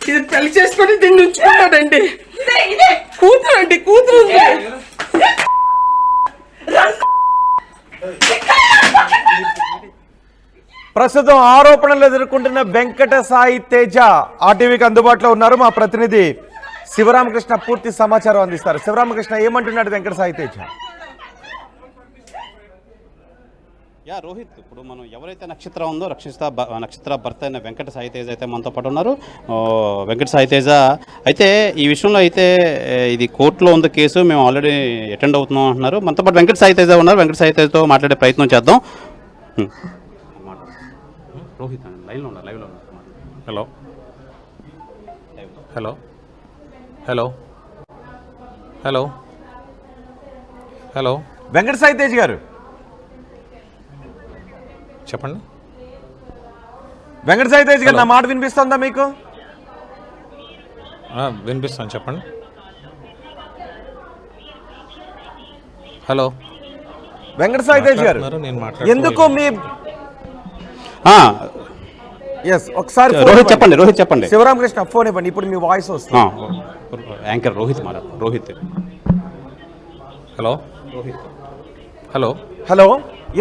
ఇది పెళ్లి చేసుకొని దీన్ని ఉంచుకున్నాడండి. కూతురు కూతురు ప్రస్తుతం ఆరోపణలు ఎదుర్కొంటున్న వెంకట సాయి తేజ ఆర్టీవీకి అందుబాటులో ఉన్నారు. మా ప్రతినిధి శివరామకృష్ణ పూర్తి సమాచారం అందిస్తారు. శివరామకృష్ణ, ఏమంటున్నాడు వెంకట సాయి తేజ? రోహిత్, ఇప్పుడు మనం ఎవరైతే నక్షత్రం ఉందో నక్షత్ర భర్త అయిన వెంకట సాయి తేజ అయితే మనతో పాటు ఉన్నారు. వెంకట సాయి తేజ అయితే ఈ విషయంలో అయితే ఇది కోర్టులో ఉంది కేసు, మేము ఆల్రెడీ అటెండ్ అవుతున్నాం అంటున్నారు. మనతో పాటు వెంకట సాయి తేజ ఉన్నారు. వెంకట సాయి తేజతో మాట్లాడే ప్రయత్నం చేద్దాం. రోహిత్ లైవ్లో ఉన్నారు. Hello hello hello hello hello Venkata Sai Tej గారు చెప్పండి. వెంకట సాయి తేజ్ గారు, నా మాట వినిపిస్తుందా మీకు? వినిపిస్తాను, చెప్పండి. హలో వెంకట సాయి తేజ్ గారు, ఎందుకు మీ ఒకసారి రోహిత్ చెప్పండి. శివరామకృష్ణ ఫోన్ ఇవ్వండి, ఇప్పుడు మీ వాయిస్ వస్తుంది. Anchor Rohit Rohit hello hello hello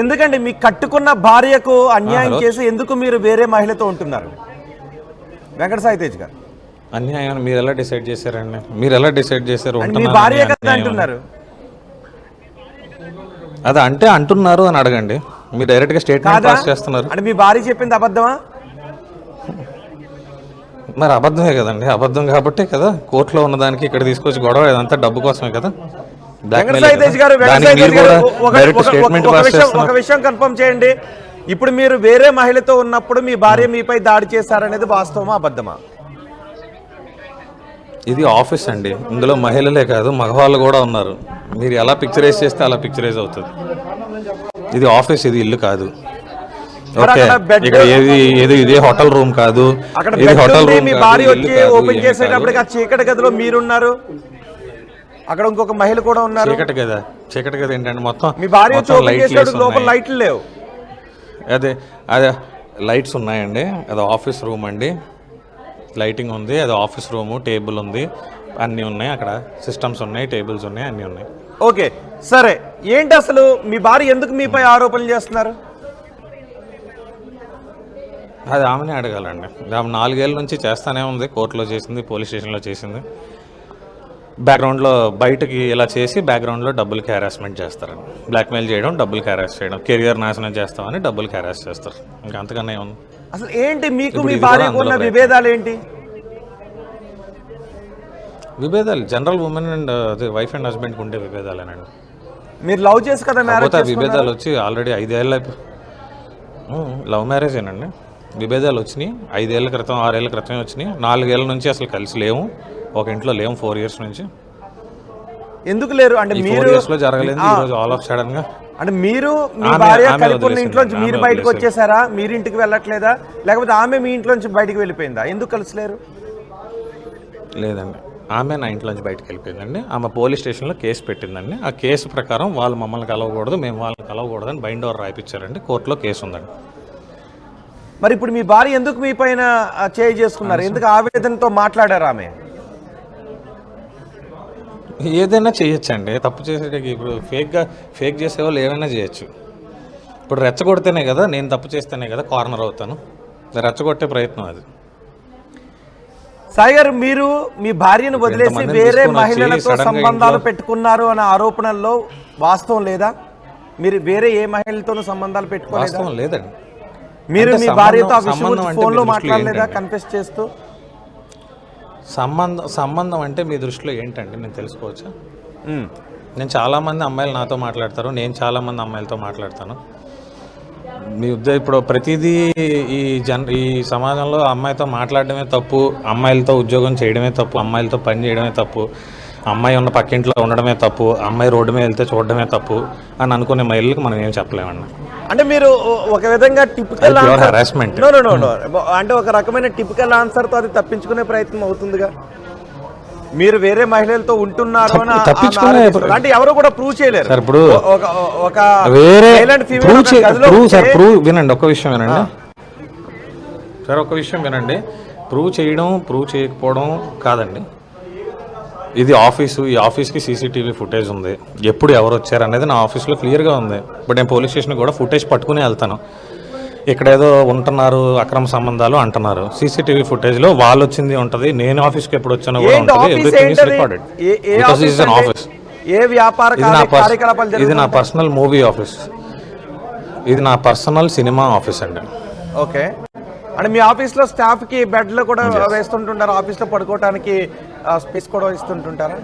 ఎందుకండి మీ కట్టుకున్న భార్యకు అన్యాయం చేసి ఎందుకు మీరు వేరే మహిళతో ఉంటున్నారు? వెంకట సాయి తేజ్ గారు, అన్యాయం మీరు ఎలా డిసైడ్ చేశారండి? మీరు ఎలా డిసైడ్ చేశారు? మీ భార్య కదా అంటున్నారు. అది అంటే అంటున్నారు అని అడగండి. మీరు డైరెక్ట్ గా స్టేట్మెంట్ పాస్ చేస్తున్నారు. అంటే మీ భార్య చెప్పింది అబద్ధమా? మరి అబద్ధమే కదండి. అబద్ధం కాబట్టే కదా కోర్టులో ఉన్నదానికి ఇక్కడ తీసుకొచ్చి గొడవ, ఇదంతా డబ్బు కోసమే కదా. ఒక విషయం కన్ఫర్మ్ చేయండి, ఇప్పుడు మీరు వేరే మహిళతో ఉన్నప్పుడు మీ భార్య మీపై దాడి చేశారనేది వాస్తవమా అబద్ధమా? ఇది ఆఫీస్ అండి, ఇందులో మహిళలే కాదు మగవాళ్ళు కూడా ఉన్నారు. మీరు ఎలా పిక్చరైజ్ చేస్తే అలా పిక్చరైజ్ అవుతుంది. ఇది ఆఫీస్, ఇది ఇల్లు కాదు. ఓకే, ఇక్కడ ఏది ఇదే హోటల్ రూమ్ కాదు. ఇది హోటల్ రూమ్. మీ భార్య వచ్చి ఓపెన్ చేసేటప్పటికి ఆ చీకటి గదిలో మీరున్నారు, అక్కడ ఇంకొక మహిళ కూడా ఉన్నారు. చీకటి గది ఏంటంటే మొత్తం మీ భార్య లోపల లైట్లు లేవు. అదే లైట్స్ ఉన్నాయండి. అది ఆఫీస్ రూమ్ అండి, లైటింగ్ ఉంది. అది ఆఫీస్ రూమ్, టేబుల్ ఉంది, అన్నీ ఉన్నాయి. అక్కడ సిస్టమ్స్ ఉన్నాయి, టేబుల్స్ ఉన్నాయి, అన్నీ ఉన్నాయి. ఓకే సరే, ఏంటి అసలు మీ భార్య ఎందుకు మీపై ఆరోపణలు చేస్తున్నారు? అది ఆమెనే అడగాలండి. ఆమె 4 ఏళ్ళ నుంచి చేస్తానే ఉంది. కోర్టులో చేసింది, పోలీస్ స్టేషన్లో చేసింది. బ్యాక్గ్రౌండ్లో బయటకి ఇలా చేసి బ్యాక్గ్రౌండ్లో డబ్బులకి హెరాస్మెంట్ చేస్తారండి. బ్లాక్మెయిల్ చేయడం, డబ్బులకి హెరాస్ చేయడం, కెరియర్ నాశనం చేస్తామని డబ్బులకి హెరాస్ చేస్తారు. ఇంకా అంతకన్నా ఏముంది? అసలు ఏంటి మీకు మీ భార్యకు ఉన్న విభేదాలు ఏంటి? విభేదాలు general women and wife and హస్బెండ్కి ఉండే విభేదాలేనండి. మీరు లవ్ చేసి కదా మ్యారేజ్? విభేదాలు వచ్చి ఆల్రెడీ 5 ఏళ్ళ లవ్ మ్యారేజేనండి. విభేదాలు వచ్చినాయి 5 ఏళ్ళ క్రితం, 6 ఏళ్ళ క్రితం వచ్చినాయి. 4 ఏళ్ళ నుంచి అసలు కలిసి లేవు, ఒక ఇంట్లో లేవు 4 ఇయర్స్ నుంచి. ఎందుకు లేరు అంటే? 4 ఇయర్స్ లో జరగలేదు, ఈ రోజు ఆల్ ఆఫ్ సడన్ గా. అంటే మీరు మీ భార్య కలిపి ఇంట్లోంచి మీరు బయటకు వచ్చేసారా? మీరు ఇంటికి వెళ్ళట్లేదా, లేకపోతే ఆమె మీ ఇంట్లోంచి బయటకు వెళ్ళిపోయిందా? ఎందుకు కలిసిలేరు? లేదండి, ఆమె నా ఇంట్లోంచి బయటకు వెళ్ళిపోయిందండి. ఆమె పోలీస్ స్టేషన్లో కేసు పెట్టిందండి. ఆ కేసు ప్రకారం వాళ్ళు మమ్మల్ని కలవకూడదు, మేము వాళ్ళని కలవకూడదని బైండ్ ఓవర్ రాయిపించారండి. కోర్టులో కేసు ఉందండి. మరి ఇప్పుడు మీ భార్య ఎందుకు మీ పైన చేయి చేసుకున్నారు? ఎందుకు ఆవేదనతో మాట్లాడారు? ఆమె ఏదైనా చేయొచ్చండి, తప్పు చేసేటకి. ఇప్పుడు ఫేక్ చేసే వాళ్ళు ఏమైనా చేయొచ్చు. ఇప్పుడు రెచ్చగొడితేనే కదా, నేను తప్పు చేస్తేనే కదా కార్నర్ అవుతాను. రెచ్చగొట్టే ప్రయత్నం అది. సాయి గారు, మీరు మీ భార్యను వదిలేసి వేరే మహిళలతో సంబంధాలు పెట్టుకున్నారు అనే ఆరోపణల్లో వాస్తవం లేదా? మీరు వేరే ఏ మహిళలతోనూ సంబంధాలు పెట్టుకోలేదు? వాస్తవం లేదండి. మీరు మీ భార్యతో ఆ విషయం గురించి ఫోన్లో మాట్లాడలేదా కన్ఫెస్ చేస్తూ? సంబంధం అంటే మీ దృష్టిలో ఏంటంటే నేను తెలుసుకోవచ్చా? నేను చాలామంది అమ్మాయిలు నాతో మాట్లాడతారు, నేను చాలామంది అమ్మాయిలతో మాట్లాడతాను. మీ ఇప్పుడు ప్రతిదీ ఈ సమాజంలో అమ్మాయితో మాట్లాడడమే తప్పు, అమ్మాయిలతో ఉద్యోగం చేయడమే తప్పు, అమ్మాయిలతో పని చేయడమే తప్పు, అమ్మాయి ఉన్న పక్కింట్లో ఉండడమే తప్పు, అమ్మాయి రోడ్డు మీద వెళ్తే చూడడమే తప్పు అని అనుకునే మహిళలకు మనం ఏం చెప్పలేమన్నా. అంటే మీరు ఒక విధంగా టిపికల్ హరాస్మెంట్ అంటే ఒక రకమైన టిపికల్ ఆన్సర్తో అది తప్పించుకునే ప్రయత్నం అవుతుందిగా. మీరు వేరే మహిళలతో ఉంటున్నారు అని తప్పించుకునే ఆరోపిస్తున్నారు. అంటే ఎవరు కూడా ప్రూవ్ చేయలేరు సార్. ఇప్పుడు ఒక వేరే silent female ఒక గదిలో సార్ ఉంటే- ప్రూవ్ వినండి, ఒక విషయం వినండి సార్, ఒక విషయం వినండి. ప్రూవ్ చేయడం ప్రూవ్ చేయకపోవడం కాదండి, ఇది ఆఫీసు. ఈ ఆఫీస్కి సీసీటీవీ ఫుటేజ్ ఉంది, ఎప్పుడు ఎవరు వచ్చారు అనేది నా ఆఫీస్లో క్లియర్గా ఉంది. బట్ నేను పోలీస్ స్టేషన్కి కూడా ఫుటేజ్ పట్టుకుని వెళ్తాను. ఇక్కడ ఏదో ఉంటున్నారు అక్రమ సంబంధాలు అంటున్నారు, సీసీటీవీ ఫుటేజ్లో వాళ్ళు వచ్చింది ఉంటుంది, నేను ఆఫీస్కి ఎప్పుడు వచ్చానో కూడా ఏంటి ఉంటుంది. ఆఫీస్ ఎవ్రీథింగ్ ఇస్ ఏంటది? Recorded a because office is an అంటే? ఆఫీస్. ఏ వ్యాపార కార్యకలాపాలు ఇది నా జరుగుతుంటాయి? పర్సనల్ మూవీ ఆఫీస్, ఇది నా పర్సనల్ సినిమా ఆఫీస్ అండి. ఓకే. అంటే మీ ఆఫీస్ లో స్టాఫ్ కి బెడ్లు కూడా వేస్తుంటుంటారు, ఆఫీస్ లో పడుకోవడానికి స్పేస్ కూడా ఇస్తుంటుంటారా?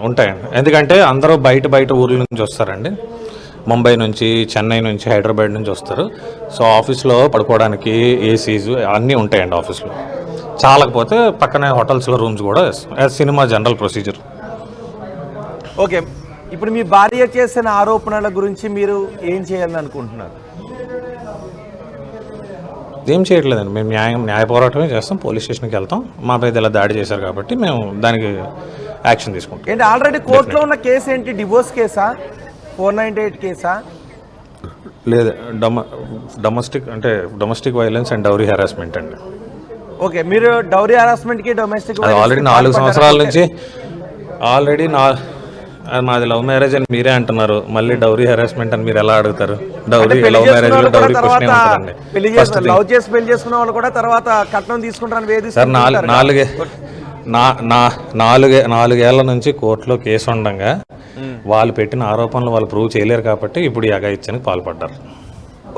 ఉంటాయండి, ఎందుకంటే అందరూ బయట ఊర్ల నుంచి వస్తారండి, ముంబై నుంచి, చెన్నై నుంచి, హైదరాబాద్ నుంచి వస్తారు. సో ఆఫీస్లో పడుకోవడానికి ఏసీస్ అన్నీ ఉంటాయండి ఆఫీస్లో. చాలకపోతే పక్కనే హోటల్స్లో రూమ్స్ కూడా as cinema general procedure. Okay. ఇప్పుడు మీ భార్య చేసిన ఆరోపణల గురించి మీరు ఏం చేయాలని అనుకుంటున్నారు? ఏం చేయట్లేదండి, మేము న్యాయ పోరాటమే చేస్తాం, పోలీస్ స్టేషన్కి వెళ్తాం. మా మీద ఇలా దాడి చేశారు కాబట్టి మేము దానికి యాక్షన్ తీసుకుంటాం. ఏంటి ఆల్రెడీ కోర్టులో ఉన్న కేసు ఏంటి? డివోర్స్ కేసా, 498 కేసా? లేదు, domestic violence and dowry harassment అండి. ఓకే. మీరు డౌరీ హెరాస్మెంట్ కి డొమెస్టిక్ అది ఆల్రెడీ 4 సంవత్సరాల నుంచి ఆల్రెడీ మాది లవ్ మ్యారేజ్ అని మీరే అంటున్నారు, మళ్ళీ డౌరీ హెరాస్మెంట్ అని మీరు ఎలా అడుగుతారు? డౌరీ లవ్ మ్యారేజ్ లో డౌరీ క్వశ్చన్ ఏముంటుందండి? లవ్ చేసి పెళ్లి చేసుకున్న వాళ్ళు కూడా తర్వాత కట్నం తీసుకుంటారని సార్, వేధిస్తారు. నాలుగేళ్ల నుంచి కోర్టులో కేసు ఉండగా వాళ్ళు పెట్టిన ఆరోపణలు వాళ్ళు ప్రూవ్ చేయలేరు కాబట్టి ఇప్పుడు ఈ అఘాయిత్యానికి పాల్పడ్డారు.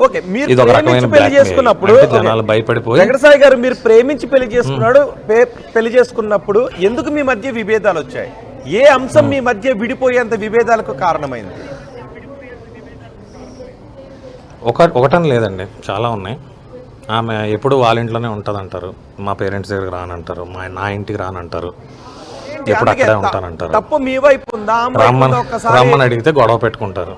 ఓకే. మీరు ఇది ఒక రకమైన ప్రేమించి పెళ్లి చేసుకున్నప్పుడు జనాలు భయపడిపోయి, వెంకటసాయి గారు మీరు ప్రేమించి పెళ్లి చేసుకున్నప్పుడు ఎందుకు మీ మధ్య విభేదాలు వచ్చాయి? ఏ అంశం మీ మధ్య విడిపోయేంత విభేదాలకు కారణమైంది? ఒకటని లేదండి, చాలా ఉన్నాయి. ఆమె ఎప్పుడు వాళ్ళ ఇంట్లోనే ఉంటుంది అంటారు, మా పేరెంట్స్ దగ్గరికి రానంటారు, నా ఇంటికి రానంటారు, ఎప్పుడు అక్కడే ఉంటానంటారు. తప్పు మీ వైపు ఉందా? రమ్మని అడిగితే గొడవ పెట్టుకుంటారు.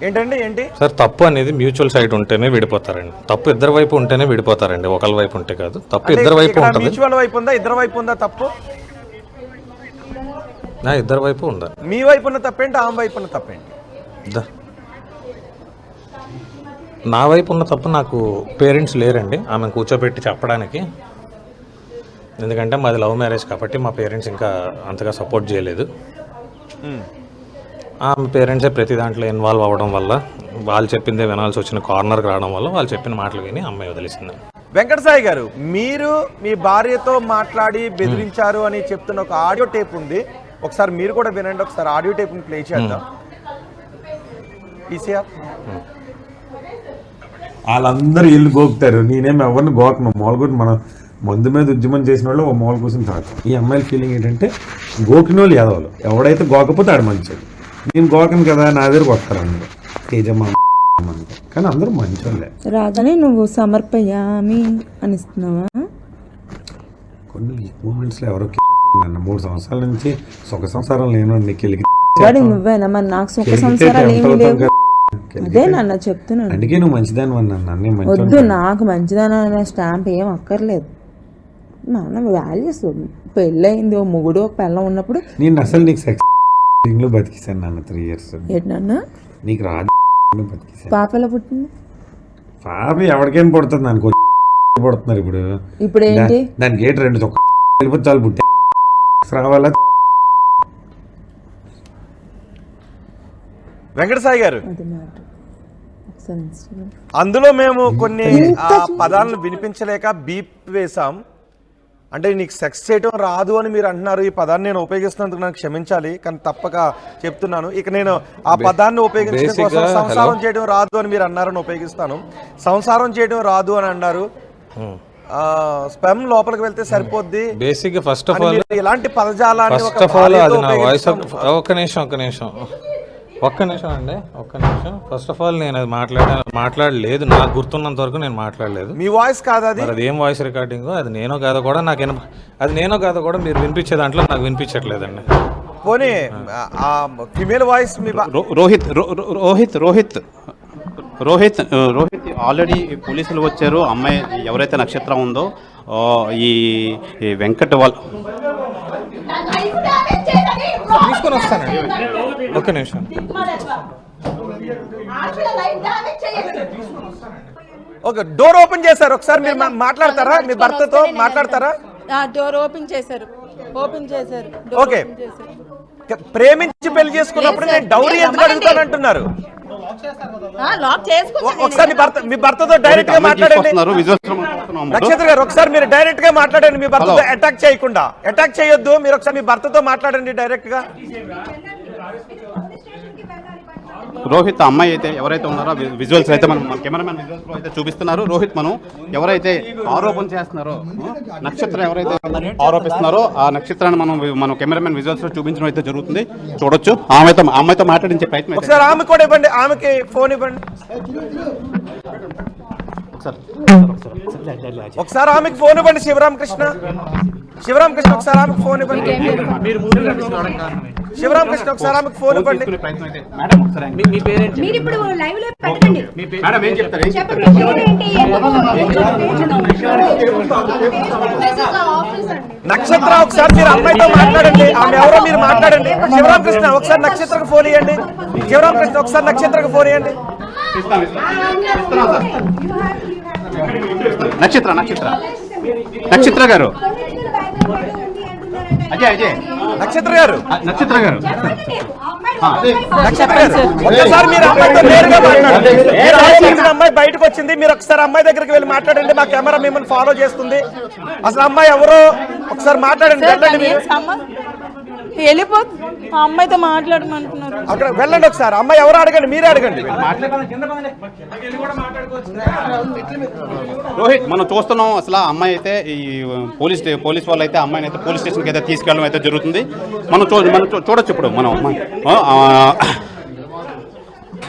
ఏంటి సార్, తప్పు అనేది మ్యూచువల్ సైడ్ ఉంటేనే విడిపోతారండి. తప్పు ఇద్దరు వైపు ఉంటేనే విడిపోతారండి, ఒకరి వైపు ఉంటే కాదు. తప్పు ఇద్దరు వైపు ఉంటుంది. మ్యూచువల్ వైపు ఉందా, ఇద్దరు వైపు ఉందా తప్పు? ఇద్దరు వైపు ఉందా? మీ వైపు ఉన్న తప్పేంటి, ఆమె వైపు ఉన్న తప్పేంటి? నా వైపు ఉన్న తప్పు, నాకు పేరెంట్స్ లేరండి ఆమె కూర్చోబెట్టి చెప్పడానికి. ఎందుకంటే మాది లవ్ మ్యారేజ్ కాబట్టి మా పేరెంట్స్ ఇంకా అంతగా సపోర్ట్ చేయలేదు. ఆమె పేరెంట్సే ప్రతి దాంట్లో ఇన్వాల్వ్ అవ్వడం వల్ల, వాళ్ళు చెప్పిందే వినాల్సి వచ్చిన కార్నర్కి రావడం వల్ల వాళ్ళు చెప్పిన మాటలు విని అమ్మాయి వదిలేసింది. వెంకటసాయి గారు, మీరు మీ భార్యతో మాట్లాడి బెదిరించారు అని చెప్తున్న ఒక ఆడియో టేప్ ఉంది, ఒకసారి మీరు కూడా వినండి. ఒకసారి ఆడియో టేప్ ప్లే చేద్దాం. వాళ్ళందరూ ఇల్లు గోకుతారు, నేనేం ఎవరిని గోకను. మామూలుగా మన మందు మీద ఉద్యమం చేసిన వాళ్ళు ఓ మామూలు కోసం తాకు. ఈ అమ్మాయిల ఫీలింగ్ ఏంటంటే గోకిన వాళ్ళు ఎదవలు, ఎవడైతే గోకపోతే ఆడు మంచోడు. నేను గోకను కదా, నా దగ్గర కొడతారు అందరూ, తేజమ్మ కానీ అందరూ మంచోళ్ళే. రాగానే నువ్వు సమర్పయామి అనిస్తున్నావా? కొన్ని మూమెంట్స్లో ఎవరో నన్ను 3 సంవత్సరాల నుంచి సుఖ సంసారం లేను నువ్వేనా? మరి నాకు సుఖ సంసారాలు ఏమి లేవు. అదే నాన్న చెప్తున్నాను, అందుకే నువ్వు మంచిదాని అన్న. వద్దు, నాకు మంచిదాని అనే స్టాంప్ ఏం అక్కర్లేదు. మన వాల్యూస్, పెళ్ళయింది, ఓ మొగుడు ఒక పిల్లం ఉన్నప్పుడు నేను అసలు నీకు సెక్స్ లో బతికిస్తాను నాన్న 3 years. ఏంటన్నా నీకు రాదు బతికిస్తాను. పాప ఎలా పుట్టింది? పాప ఎవరికైనా పుడుతుంది దానికి పుడుతున్నారు ఇప్పుడు ఏంటి? దానికి ఏంటి 2 తొక్క వెళ్ళిపోతే చాలు పుట్టే రావాలా. వెంకటసాయి గారు, అందులో మేము కొన్ని పదాలను వినిపించలేక బీప్ వేశాం. అంటే నీకు సెక్స్ చేయడం రాదు అని మీరు అంటున్నారు. ఈ పదాన్ని నేను ఉపయోగిస్తున్నందుకు నాకు క్షమించాలి, కానీ తప్పక చెప్తున్నాను. ఇక నేను ఆ పదాన్ని ఉపయోగించడం కోసం సంసారం చేయడం రాదు అని మీరు అన్నారని ఉపయోగిస్తాను. సంసారం చేయడం రాదు అని అన్నారు. స్పెమ్ లోపలికి వెళ్తే సరిపోద్ది. బేసిక్ గా ఫస్ట్ ఆఫ్ ఆల్ ఇలాంటి పదజాలాన్ని ఒక్క నిమిషం అండి. ఫస్ట్ ఆఫ్ ఆల్ నేను అది మాట్లాడలేదు, నాకు గుర్తున్నంత వరకు నేను మాట్లాడలేదు. మీ వాయిస్ కాదు అది, అది ఏం వాయిస్ రికార్డింగ్, అది నేనో కాదో కూడా నాకు మీరు వినిపించే దాంట్లో నాకు వినిపించట్లేదండి. పోనీ ఫిమేల్ వాయిస్ రోహిత్ ఆల్రెడీ పోలీసులు వచ్చారు. అమ్మాయి ఎవరైతే నక్షత్రం ఉందో ఈ వెంకట్ వాళ్ళ తీసుకొని వస్తానండి. ఒక్క నిమిషం. ఓకే, డోర్ ఓపెన్ చేశారు. ఒకసారి మీరు మాట్లాడతారా? మీ భర్తతో మాట్లాడతారా? డోర్ ఓపెన్ చేశారు. ఓకే, ప్రేమించి పెళ్లి చేసుకున్నప్పుడు నేను డౌరీ ఎందుకు అడుగుతాను అంటున్నారు. లాక్ చేసుకుని ఒకసారి మీ భర్తతో డైరెక్ట్ గా మాట్లాడండి. నక్షత్ర గారు, ఒకసారి మీరు డైరెక్ట్ గా మాట్లాడండి. మీ భర్తతో అటాక్ చేయకుండా. అటాక్ చేయొద్దు, మీరు ఒకసారి మీ భర్తతో మాట్లాడండి డైరెక్ట్ గా. రోహిత్ అమ్మాయి అయితే ఎవరైతే ఉన్నారో విజువల్స్ అయితే మనం కెమెరామెన్ విజువల్స్ లో అయితే చూపిస్తున్నారు. రోహిత్ మనం ఎవరైతే ఆరోపణ చేస్తున్నారో, నక్షత్రం ఎవరైతే ఆరోపిస్తున్నారో ఆ నక్షత్రాన్ని మనం కెమెరామెన్ విజువల్స్ లో చూపించడం అయితే జరుగుతుంది. చూడొచ్చు. అమ్మాయితో మాట్లాడించే ప్రయత్నం. ఒకసారి ఆమె కూడా ఇవ్వండి, ఆమెకి ఫోన్ ఇవ్వండి. ఒకసారి ఆమెకి ఫోన్ ఇవ్వండి. శివరామకృష్ణ, ఒకసారి ఆమెకు ఫోన్ ఇవ్వండి. శివరామకృష్ణ, ఒకసారి ఆమెకు ఫోన్ ఇవ్వండి. నక్షత్ర, ఒకసారి మీరు అమ్మాయితో మాట్లాడండి. ఆమె ఎవరో మీరు మాట్లాడండి. శివరామకృష్ణ, ఒకసారి నక్షత్రకు ఫోన్ ఇవ్వండి. శివరామకృష్ణ, ఒకసారి నక్షత్రకు ఫోన్ ఇవ్వండి. నక్షత్ర గారు, నక్షత్ర గారు, ఒకసారి మీరు అమ్మాయితో నేరుగా మాట్లాడండి. మీరు ఆలోచించిన అమ్మాయి బయటకు వచ్చింది. మీరు ఒకసారి అమ్మాయి దగ్గరికి వెళ్ళి మాట్లాడండి. మా కెమెరా మిమ్మల్ని ఫాలో చేస్తుంది. అసలు అమ్మాయి ఎవరో ఒకసారి మాట్లాడండి. వెళ్ళండి, మీరు వెళ్ళిపోతుంది. ఆ అమ్మాయితో మాట్లాడమంటున్నారు. అక్కడ వెళ్ళండి. ఒకసారి అమ్మాయి ఎవరో అడగండి, మీరే అడగండి. రోహిత్, మనం చూస్తున్నాం. అసలు ఆ అమ్మాయి అయితే ఈ పోలీస్ వాళ్ళు అయితే అమ్మాయిని అయితే పోలీస్ స్టేషన్కి అయితే తీసుకెళ్ళడం అయితే జరుగుతుంది. మనం చూడొచ్చు. ఇప్పుడు మనం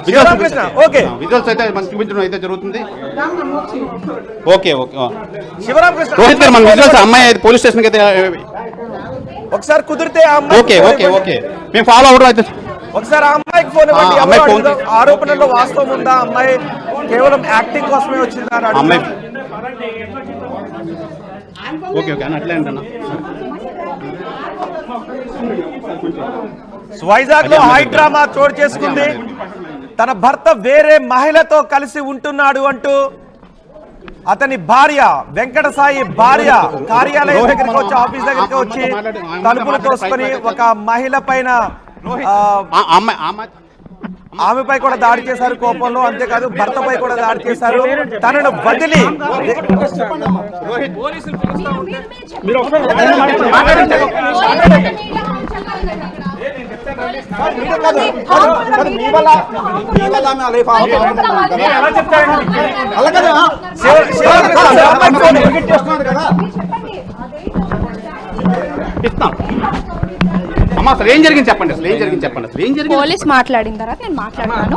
విజువల్స్ అయితే మనం చూపించడం అయితే జరుగుతుంది. ఓకే, శివరామకృష్ణ, రోహిత్ గారు, మన విజువల్స్ అమ్మాయి అయితే పోలీస్ స్టేషన్కి అయితే ఒకసారి కుదిరితే ఓకే మేము ఫాలో అవడం అయితే. ఒకసారి ఆ అమ్మాయికి ఫోన్ ఇవ్వండి. ఆరోపణలో వాస్తవం ఉందా? అమ్మాయి కేవలం యాక్టింగ్ కోసమే వచ్చిందా? అమ్మాయి ఓకే అని అట్లే అంటున్నా. వైజాగ్ లో హై డ్రామా చోటు చేసుకుంది. తన భర్త వేరే మహిళతో కలిసి ఉంటున్నాడు అంటూ అతని భార్య, వెంకట సాయి భార్య కార్యాలయం దగ్గరికి వచ్చి, ఆఫీస్ దగ్గరికి వచ్చి తలుపులు తోసుకొని ఒక మహిళ పైన, ఆమెపై కూడా దాడి చేశారు కోపంలో. అంతేకాదు భర్తపై కూడా దాడి చేశారు. తనను వదిలి అమ్మా, అసలు ఏం జరిగింది చెప్పండి. పోలీస్ మాట్లాడిన తర్వాత నేను మాట్లాడతాను.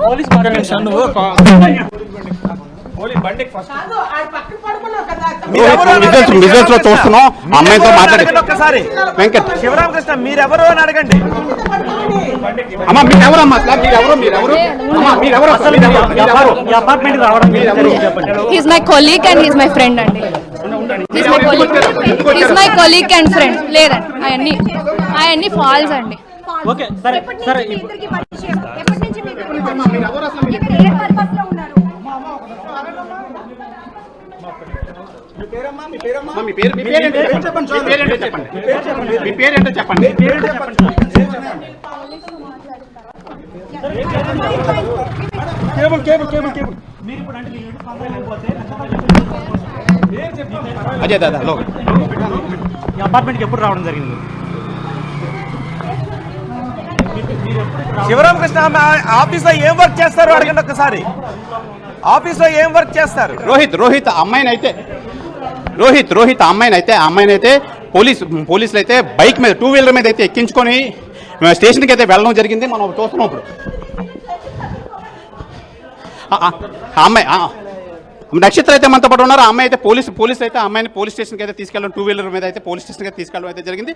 విజువల్స్ లో చూస్తున్నాం. అమ్మాయితో మాట్లాడి ఒక్కసారి వెంకట్, శివరామకృష్ణ, మీరెవరు అని అడగండి. అమ్మా మీరెవరమ్మా? He's my colleague and he's my friend అండి. He's my colleague and friend. లేదండి, అవన్నీ ఫాల్స్ అండి. ఓకే, సరే సరే. మీ పేరేంటో చెప్పండి. అజయ్ దాదా, అపార్ట్మెంట్కి ఎప్పుడు రావడం జరిగింది? శివరామకృష్ణ, ఆఫీస్ లో ఏం వర్క్ చేస్తారు అడగండి ఒక్కసారి. ఆఫీస్ లో ఏం వర్క్ చేస్తారు? రోహిత్ అమ్మాయినైతే పోలీసులు అయితే బైక్ మీద, 2 వీలర్ మీద అయితే ఎక్కించుకొని స్టేషన్కి అయితే వెళ్ళడం జరిగింది. మనం చూస్తున్నాం. ఇప్పుడు అమ్మాయి నక్షత్ర అయితే మనతో పాటు ఉన్నారు. అమ్మాయి అయితే పోలీస్ అయితే అమ్మాయిని పోలీస్ స్టేషన్కి అయితే తీసుకెళ్ళడం, 2 వీలర్ మీద అయితే పోలీస్ స్టేషన్కి తీసుకెళ్ళడం అయితే జరిగింది.